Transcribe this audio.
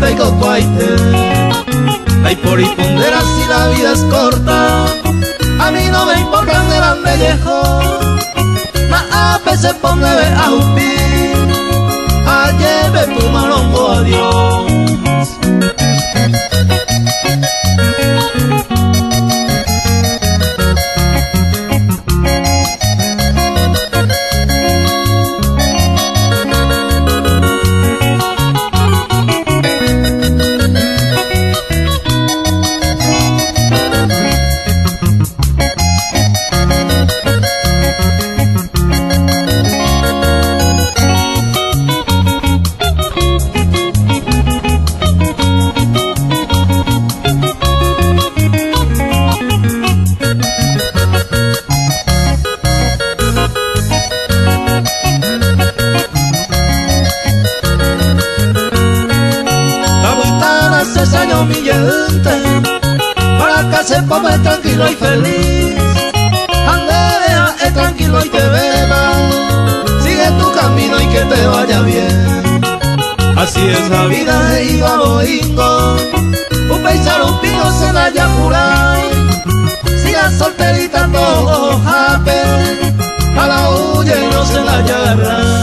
pego tuaite. Ay, por y pondera si la vida es corta, a mí no me importa de la mellejo. A veces pone a upir, a lleve tu malongo a Dios. Mi gente, para que se ponga tranquilo y feliz. Andea, tranquilo y te beba, sigue tu camino y que te vaya bien. Así es la vida de Iba Boingo, un paisano un pino se la haya curado. Siga solterita todo jape, a la huye no se la haya agarrado.